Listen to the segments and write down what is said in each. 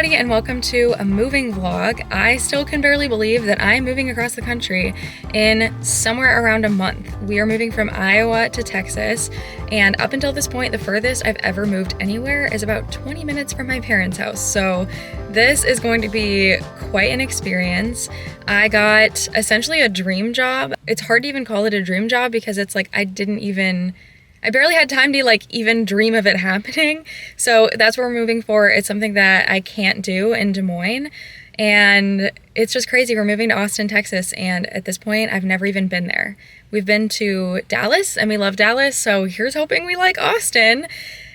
everybody, and welcome to a moving vlog. I still can barely believe that I'm moving across the country in somewhere around a month. We are moving from Iowa to Texas, and up until this point, the furthest I've ever moved anywhere is about 20 minutes from my parents' house. So this is going to be quite an experience. I got essentially a dream job. It's hard to even call it a dream job because it's like I barely had time to even dream of it happening. So that's what we're moving for. It's something that I can't do in Des Moines. And it's just crazy. We're moving to Austin, Texas. And at this point, I've never even been there. We've been to Dallas and we love Dallas. So here's hoping we like Austin.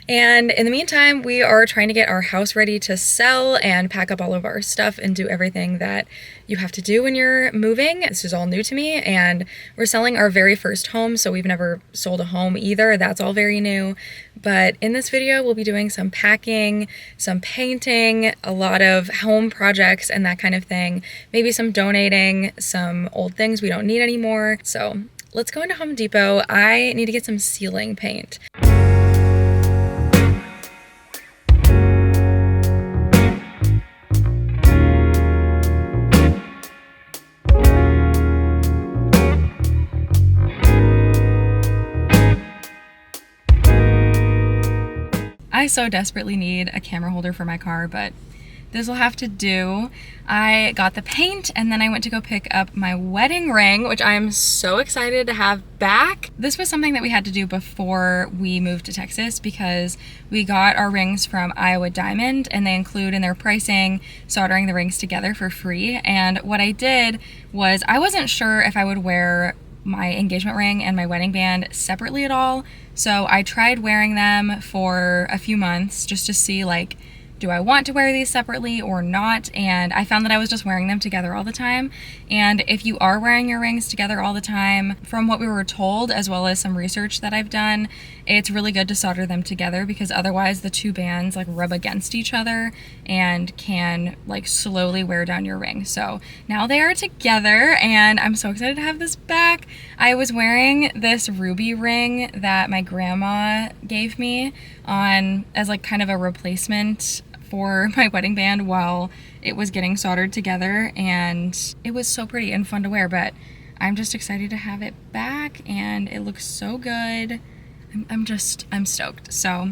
And in the meantime, we are trying to get our house ready to sell and pack up all of our stuff and do everything that you have to do when you're moving. This is all new to me, and we're selling our very first home, so we've never sold a home either. That's all very new. But in this video, we'll be doing some packing, some painting, a lot of home projects and that kind of thing. Maybe some donating, some old things we don't need anymore. So let's go into Home Depot. I need to get some ceiling paint. I so desperately need a camera holder for my car, but this will have to do. I got the paint and then I went to go pick up my wedding ring, which I'm so excited to have back. This was something that we had to do before we moved to Texas because we got our rings from Iowa Diamond and they include in their pricing soldering the rings together for free. And what I did was I wasn't sure if I would wear my engagement ring and my wedding band separately at all. So I tried wearing them for a few months just to see do I want to wear these separately or not? And I found that I was just wearing them together all the time. And if you are wearing your rings together all the time, from what we were told, as well as some research that I've done, it's really good to solder them together because otherwise the two bands rub against each other and can slowly wear down your ring. So now they are together and I'm so excited to have this back. I was wearing this ruby ring that my grandma gave me as kind of a replacement for my wedding band while it was getting soldered together, and it was so pretty and fun to wear, but I'm just excited to have it back and it looks so good. I'm stoked. So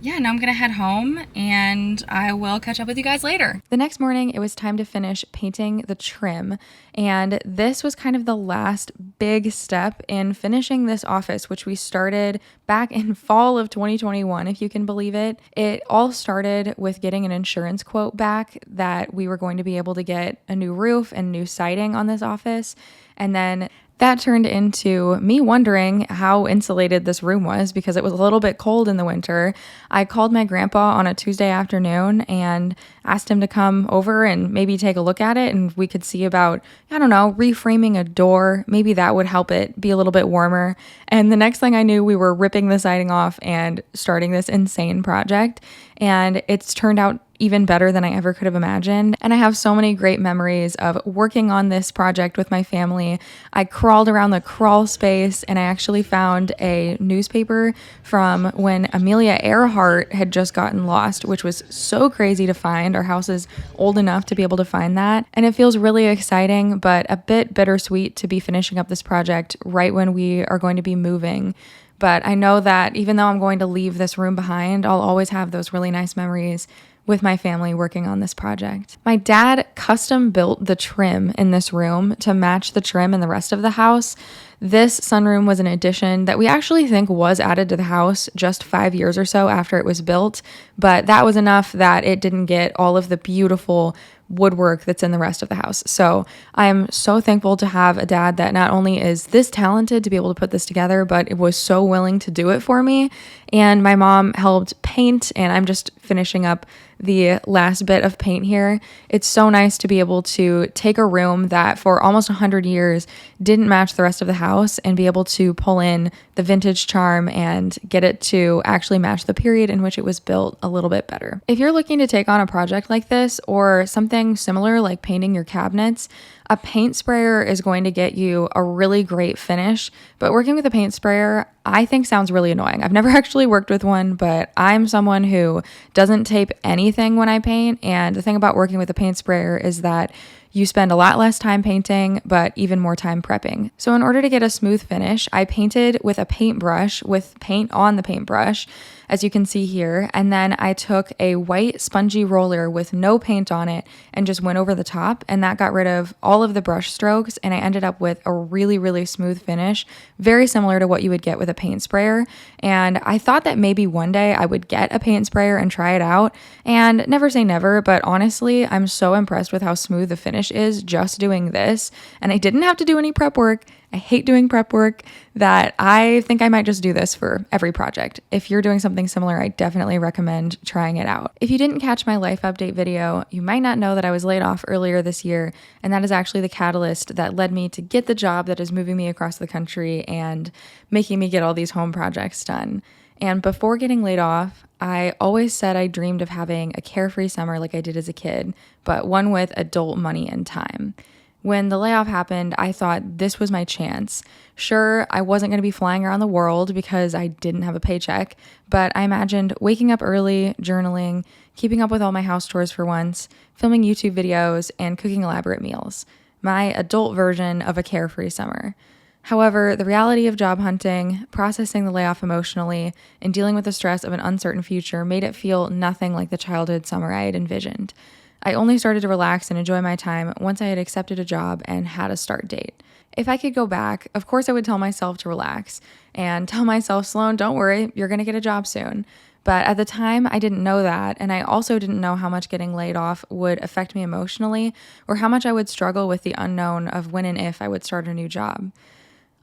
yeah, now I'm gonna head home and I will catch up with you guys later. The next morning, it was time to finish painting the trim. And this was kind of the last big step in finishing this office, which we started back in fall of 2021, if you can believe it. It all started with getting an insurance quote back that we were going to be able to get a new roof and new siding on this office. And then that turned into me wondering how insulated this room was because it was a little bit cold in the winter. I called my grandpa on a Tuesday afternoon and asked him to come over and maybe take a look at it, and we could see about, reframing a door. Maybe that would help it be a little bit warmer. And the next thing I knew, we were ripping the siding off and starting this insane project. And it's turned out even better than I ever could have imagined. And I have so many great memories of working on this project with my family. I crawled around the crawl space and I actually found a newspaper from when Amelia Earhart had just gotten lost, which was so crazy to find. Our house is old enough to be able to find that. And it feels really exciting, but a bit bittersweet to be finishing up this project right when we are going to be moving. But I know that even though I'm going to leave this room behind, I'll always have those really nice memories with my family working on this project. My dad custom built the trim in this room to match the trim in the rest of the house. This sunroom was an addition that we actually think was added to the house just 5 years or so after it was built, but that was enough that it didn't get all of the beautiful woodwork that's in the rest of the house. So I'm so thankful to have a dad that not only is this talented to be able to put this together, but it was so willing to do it for me. And my mom helped paint, and I'm just finishing up the last bit of paint here. It's so nice to be able to take a room that for almost 100 years didn't match the rest of the house and be able to pull in the vintage charm and get it to actually match the period in which it was built a little bit better. If you're looking to take on a project like this or something similar like painting your cabinets, A paint sprayer is going to get you a really great finish, but working with a paint sprayer, I think sounds really annoying. I've never actually worked with one, but I'm someone who doesn't tape anything when I paint. And the thing about working with a paint sprayer is that you spend a lot less time painting, but even more time prepping. So in order to get a smooth finish, I painted with a paintbrush with paint on the paintbrush, as you can see here. And then I took a white spongy roller with no paint on it and just went over the top, and that got rid of all of the brush strokes, and I ended up with a really, really smooth finish, very similar to what you would get with a paint sprayer. And I thought that maybe one day I would get a paint sprayer and try it out, and never say never, but honestly, I'm so impressed with how smooth the finish is just doing this, and I didn't have to do any prep work. I hate doing prep work, that I think I might just do this for every project. If you're doing something similar, I definitely recommend trying it out. If you didn't catch my life update video, you might not know that I was laid off earlier this year, and that is actually the catalyst that led me to get the job that is moving me across the country and making me get all these home projects done. And before getting laid off, I always said I dreamed of having a carefree summer like I did as a kid, but one with adult money and time. When the layoff happened, I thought this was my chance. Sure, I wasn't going to be flying around the world because I didn't have a paycheck, but I imagined waking up early, journaling, keeping up with all my house chores for once, filming YouTube videos, and cooking elaborate meals. My adult version of a carefree summer. However, the reality of job hunting, processing the layoff emotionally, and dealing with the stress of an uncertain future made it feel nothing like the childhood summer I had envisioned. I only started to relax and enjoy my time once I had accepted a job and had a start date. If I could go back, of course I would tell myself to relax and tell myself, Sloan, don't worry, you're going to get a job soon. But at the time, I didn't know that, and I also didn't know how much getting laid off would affect me emotionally or how much I would struggle with the unknown of when and if I would start a new job.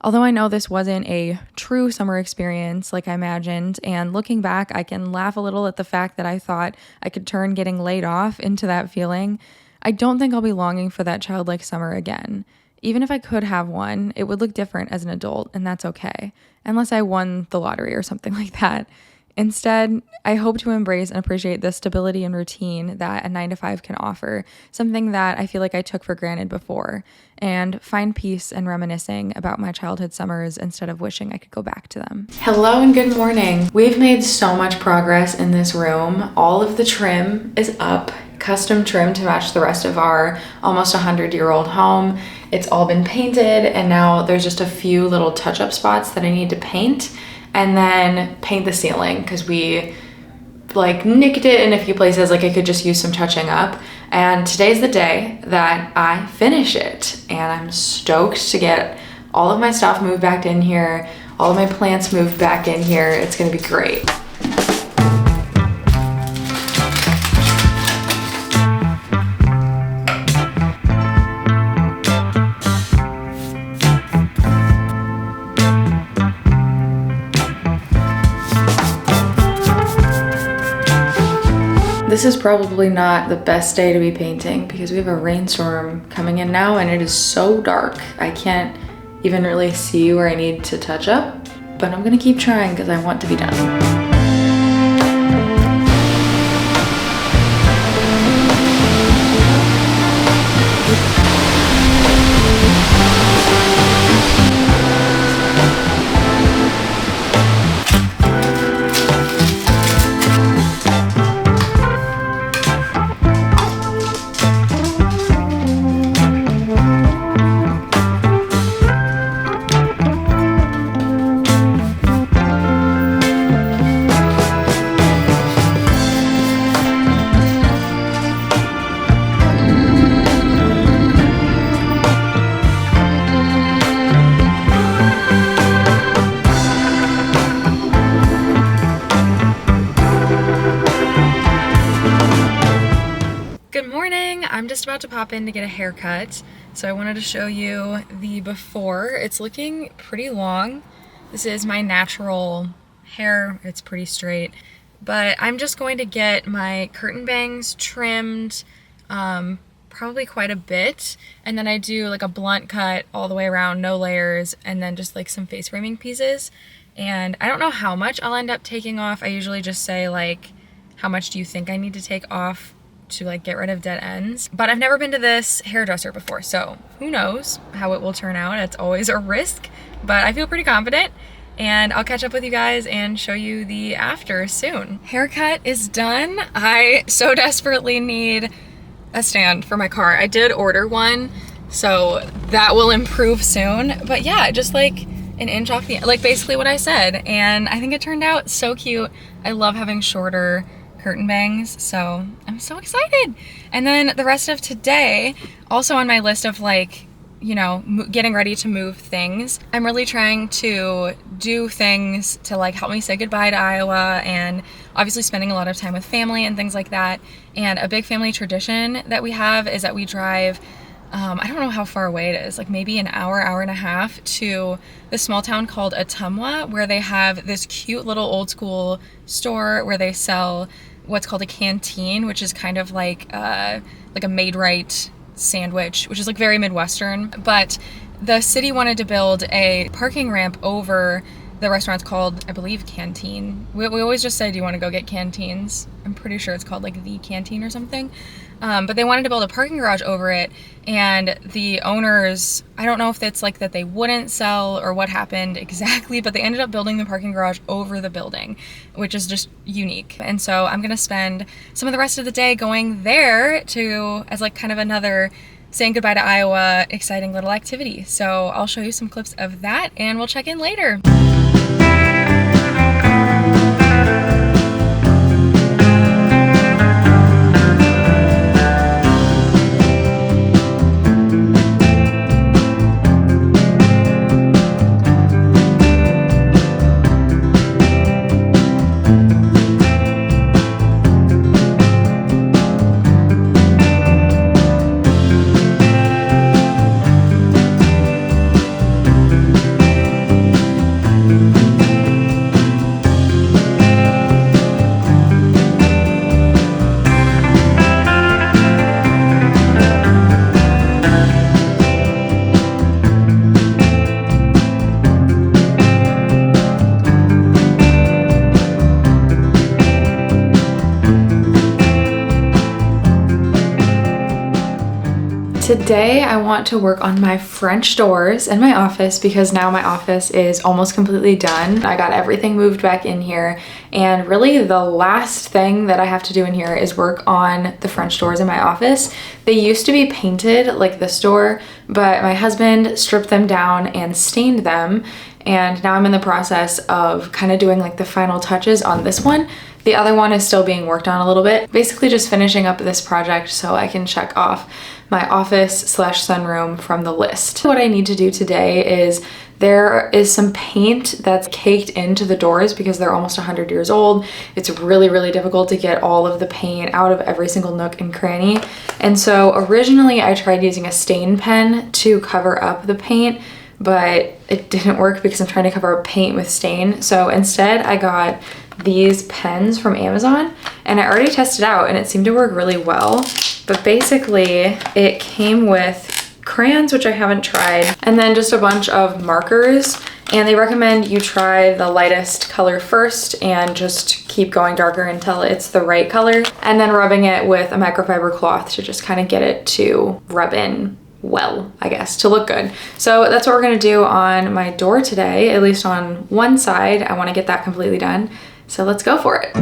Although I know this wasn't a true summer experience like I imagined, and looking back, I can laugh a little at the fact that I thought I could turn getting laid off into that feeling, I don't think I'll be longing for that childlike summer again. Even if I could have one, it would look different as an adult, and that's okay, unless I won the lottery or something like that. Instead, I hope to embrace and appreciate the stability and routine that a 9-to-5 can offer, something that I feel like I took for granted before, and find peace in reminiscing about my childhood summers instead of wishing I could go back to them. Hello and good morning. We've made so much progress in this room. All of the trim is up, custom trim to match the rest of our almost 100-year-old home. It's all been painted, and now there's just a few little touch-up spots that I need to paint, and then paint the ceiling because we nicked it in a few places. I could just use some touching up, and today's the day that I finish it, and I'm stoked to get all of my stuff moved back in here, all of my plants moved back in here. It's gonna be great. This is probably not the best day to be painting because we have a rainstorm coming in now and it is so dark. I can't even really see where I need to touch up, but I'm gonna keep trying because I want to be done. I'm just about to pop in to get a haircut, so I wanted to show you the before. It's looking pretty long. This is my natural hair. It's pretty straight, but I'm just going to get my curtain bangs trimmed probably quite a bit, and then I do a blunt cut all the way around, no layers, and then just some face framing pieces. And I don't know how much I'll end up taking off. I usually just say how much do you think I need to take off to like get rid of dead ends. But I've never been to this hairdresser before, so who knows how it will turn out. It's always a risk, but I feel pretty confident. And I'll catch up with you guys and show you the after soon. Haircut is done. I so desperately need a stand for my car. I did order one, so that will improve soon. But yeah, just like an inch off the, like basically what I said. And I think it turned out so cute. I love having shorter curtain bangs, so I'm so excited. And then the rest of today, also on my list of like, you know, getting ready to move things. I'm really trying to do things to like help me say goodbye to Iowa, and obviously spending a lot of time with family and things like that. And a big family tradition that we have is that we drive, I don't know how far away it is, like maybe an hour, hour and a half, to this small town called Ottumwa, where they have this cute little old school store where they sell what's called a canteen, which is kind of like a made-right sandwich, which is like very Midwestern. But the city wanted to build a parking ramp over the restaurant's called, I believe, Canteen. We always just say, do you want to go get canteens? I'm pretty sure it's called like the Canteen or something. But they wanted to build a parking garage over it, and the owners, I don't know if it's like that they wouldn't sell or what happened exactly, but they ended up building the parking garage over the building, which is just unique. And so I'm gonna spend some of the rest of the day going there as like kind of another saying goodbye to Iowa exciting little activity. So I'll show you some clips of that and we'll check in later. Today I want to work on my French doors in my office because now my office is almost completely done. I got everything moved back in here, and really the last thing that I have to do in here is work on the French doors in my office. They used to be painted like this door, but my husband stripped them down and stained them, and now I'm in the process of kind of doing like the final touches on this one. The other one is still being worked on a little bit. Basically just finishing up this project so I can check off my office / sunroom from the list. What I need to do today is there is some paint that's caked into the doors because they're almost 100 years old. It's really, really difficult to get all of the paint out of every single nook and cranny. And so originally I tried using a stain pen to cover up the paint, but it didn't work because I'm trying to cover up paint with stain. So instead I got these pens from Amazon, and I already tested out and it seemed to work really well. But basically it came with crayons, which I haven't tried, and then just a bunch of markers. And they recommend you try the lightest color first and just keep going darker until it's the right color, and then rubbing it with a microfiber cloth to just kind of get it to rub in well, I guess, to look good. So that's what we're gonna do on my door today, at least on one side. I wanna get that completely done. So let's go for it.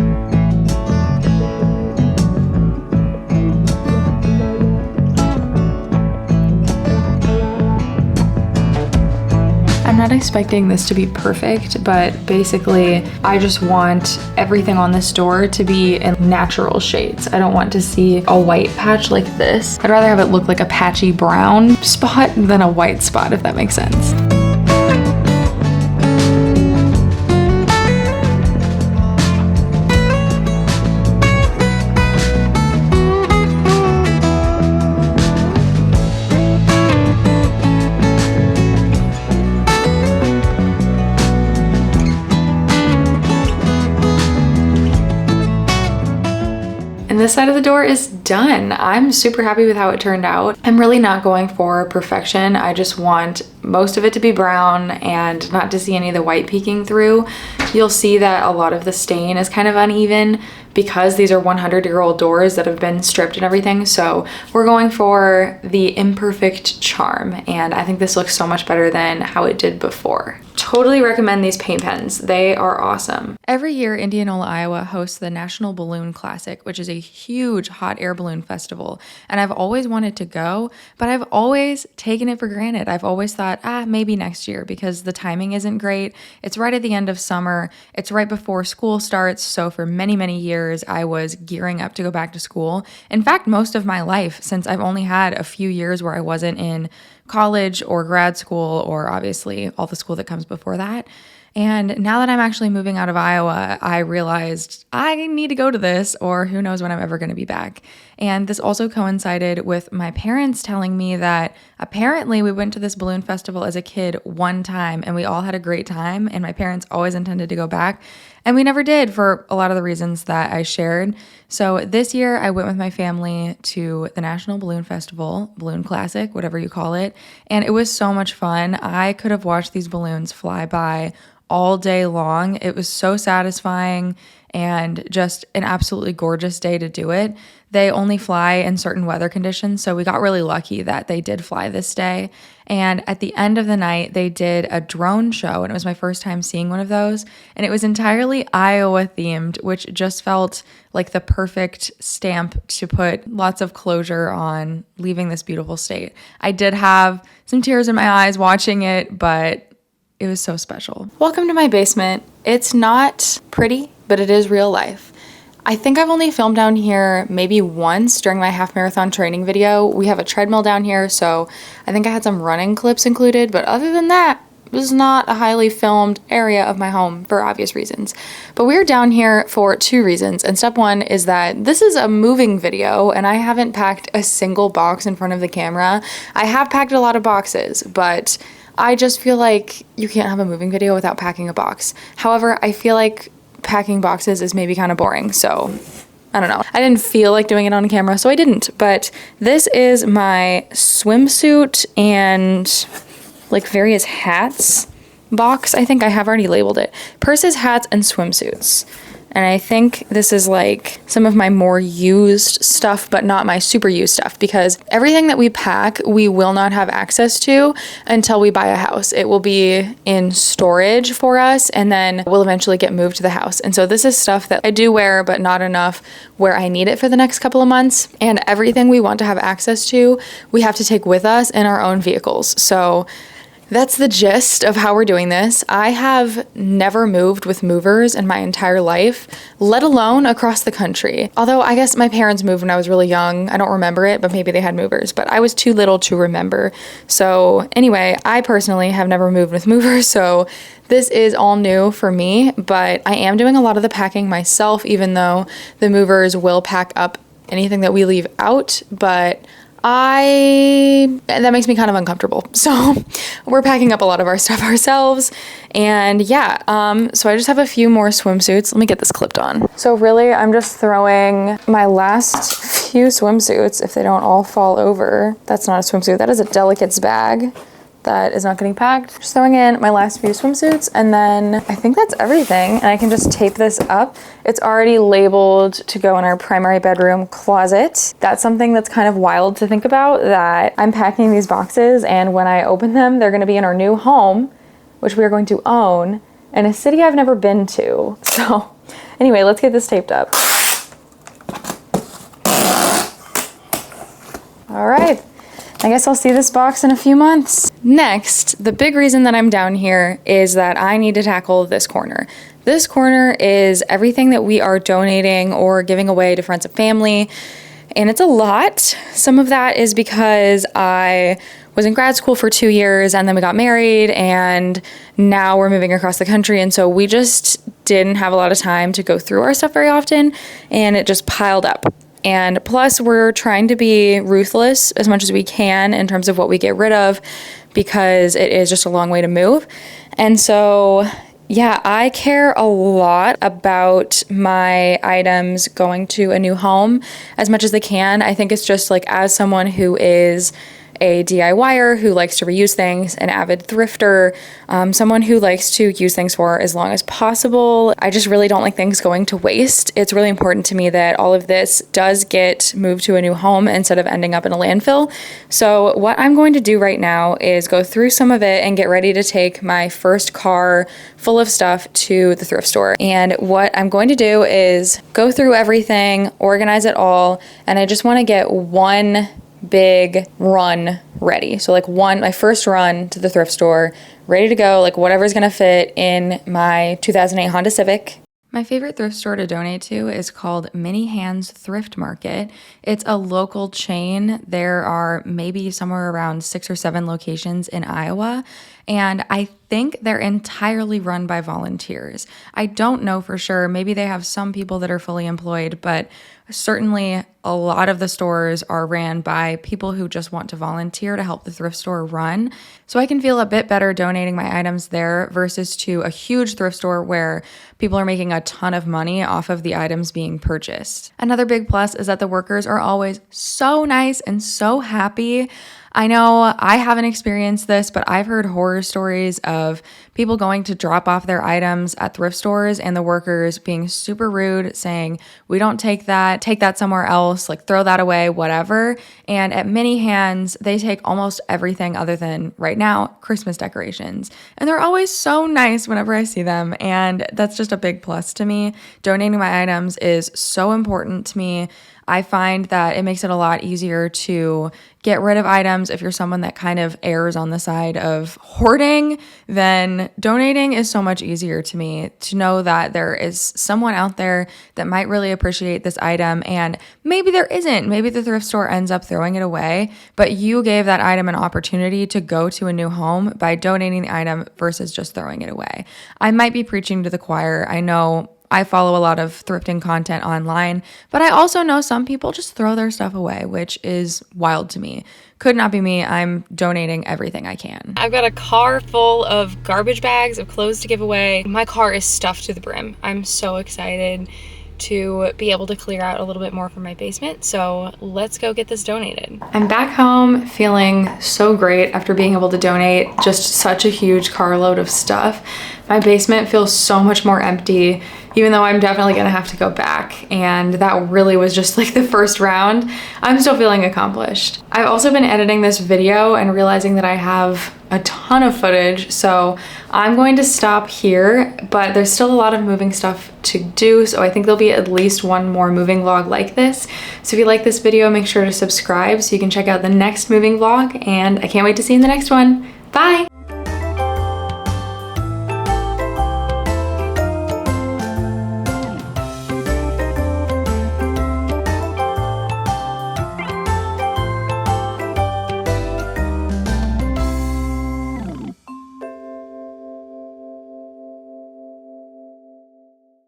I'm not expecting this to be perfect, but basically I just want everything on this door to be in natural shades. I don't want to see a white patch like this. I'd rather have it look like a patchy brown spot than a white spot, if that makes sense. This side of the door is done. I'm super happy with how it turned out. I'm really not going for perfection. I just want most of it to be brown and not to see any of the white peeking through. You'll see that a lot of the stain is kind of uneven because these are 100-year-old doors that have been stripped and everything. So we're going for the imperfect charm, and I think this looks so much better than how it did before. Totally recommend these paint pens. They are awesome. Every year, Indianola, Iowa hosts the National Balloon Classic, which is a huge hot air balloon festival. And I've always wanted to go, but I've always taken it for granted. I've always thought, maybe next year, because the timing isn't great. It's right at the end of summer. It's right before school starts. So for many, many years, I was gearing up to go back to school. In fact, most of my life, since I've only had a few years where I wasn't in college or grad school, or obviously all the school that comes before that. And now that I'm actually moving out of Iowa, I realized I need to go to this, or who knows when I'm ever going to be back. And this also coincided with my parents telling me that apparently we went to this balloon festival as a kid one time and we all had a great time, and my parents always intended to go back. And we never did for a lot of the reasons that I shared. So this year I went with my family to the National Balloon Festival, Balloon Classic, whatever you call it. And it was so much fun. I could have watched these balloons fly by all day long. It was so satisfying and just an absolutely gorgeous day to do it. They only fly in certain weather conditions, so we got really lucky that they did fly this day. And at the end of the night, they did a drone show, and it was my first time seeing one of those. And it was entirely Iowa themed, which just felt like the perfect stamp to put lots of closure on leaving this beautiful state. I did have some tears in my eyes watching it, but it was so special. Welcome to my basement. It's not pretty, but it is real life. I think I've only filmed down here maybe once during my half marathon training video. We have a treadmill down here, so I think I had some running clips included, but other than that, this is not a highly filmed area of my home for obvious reasons. But we're down here for two reasons, and step one is that this is a moving video and I haven't packed a single box in front of the camera. I have packed a lot of boxes, but I just feel like you can't have a moving video without packing a box. However, I feel like packing boxes is maybe kind of boring, so I don't know. I didn't feel like doing it on camera, so I didn't. But this is my swimsuit and like various hats box. I think I have already labeled it. Purses, hats, and swimsuits. And I think this is like some of my more used stuff, but not my super used stuff, because everything that we pack, we will not have access to until we buy a house. It will be in storage for us, and then we'll eventually get moved to the house. And so this is stuff that I do wear, but not enough where I need it for the next couple of months. And everything we want to have access to, we have to take with us in our own vehicles. So that's the gist of how we're doing this. I have never moved with movers in my entire life, let alone across the country. Although I guess my parents moved when I was really young. I don't remember it, but maybe they had movers, but I was too little to remember. So anyway, I personally have never moved with movers, so this is all new for me, but I am doing a lot of the packing myself, even though the movers will pack up anything that we leave out, but that makes me kind of uncomfortable. So we're packing up a lot of our stuff ourselves. And yeah, so I just have a few more swimsuits. Let me get this clipped on. So really, I'm just throwing my last few swimsuits, if they don't all fall over. That's not a swimsuit. That is a delicates bag that is not getting packed. Just throwing in my last few swimsuits, and then I think that's everything. And I can just tape this up. It's already labeled to go in our primary bedroom closet. That's something that's kind of wild to think about, that I'm packing these boxes, and when I open them, they're gonna be in our new home, which we are going to own in a city I've never been to. So anyway, let's get this taped up. All right. I guess I'll see this box in a few months. Next, the big reason that I'm down here is that I need to tackle this corner. This corner is everything that we are donating or giving away to friends and family, and it's a lot. Some of that is because I was in grad school for 2 years, and then we got married, and now we're moving across the country, and so we just didn't have a lot of time to go through our stuff very often, and it just piled up. And plus, we're trying to be ruthless as much as we can in terms of what we get rid of, because it is just a long way to move. And so Yeah, I care a lot about my items going to a new home as much as they can. I think it's just like, as someone who is a DIYer who likes to reuse things, an avid thrifter, someone who likes to use things for as long as possible. I just really don't like things going to waste. It's really important to me that all of this does get moved to a new home instead of ending up in a landfill. So what I'm going to do right now is go through some of it and get ready to take my first car full of stuff to the thrift store. And what I'm going to do is go through everything, organize it all, and I just want to get one big run ready. So like my first run to the thrift store, ready to go, like whatever's gonna fit in my 2008 Honda Civic. My favorite thrift store to donate to is called Mini Hands Thrift Market. It's a local chain. There are maybe somewhere around 6 or 7 locations in Iowa, and I think they're entirely run by volunteers. I don't know for sure. Maybe they have some people that are fully employed, but certainly a lot of the stores are ran by people who just want to volunteer to help the thrift store run. So I can feel a bit better donating my items there versus to a huge thrift store where people are making a ton of money off of the items being purchased. Another big plus is that the workers are always so nice and so happy. I know I haven't experienced this, but I've heard horror stories of people going to drop off their items at thrift stores and the workers being super rude, saying, "We don't take that somewhere else, like throw that away, whatever." And at Mini Hands, they take almost everything other than, right now, Christmas decorations. And they're always so nice whenever I see them, and that's just a big plus to me. Donating my items is so important to me. I find that it makes it a lot easier to get rid of items if you're someone that kind of errs on the side of hoarding. Then donating is so much easier to me, to know that there is someone out there that might really appreciate this item, and maybe there isn't. Maybe the thrift store ends up throwing it away, but you gave that item an opportunity to go to a new home by donating the item versus just throwing it away. I might be preaching to the choir. I know I follow a lot of thrifting content online, but I also know some people just throw their stuff away, which is wild to me. Could not be me. I'm donating everything I can. I've got a car full of garbage bags of clothes to give away. My car is stuffed to the brim. I'm so excited to be able to clear out a little bit more from my basement. So let's go get this donated. I'm back home feeling so great after being able to donate just such a huge carload of stuff. My basement feels so much more empty, even though I'm definitely gonna have to go back. And that really was just like the first round. I'm still feeling accomplished. I've also been editing this video and realizing that I have a ton of footage, so I'm going to stop here, but there's still a lot of moving stuff to do, so I think there'll be at least one more moving vlog like this. So if you like this video, make sure to subscribe so you can check out the next moving vlog, and I can't wait to see you in the next one. Bye!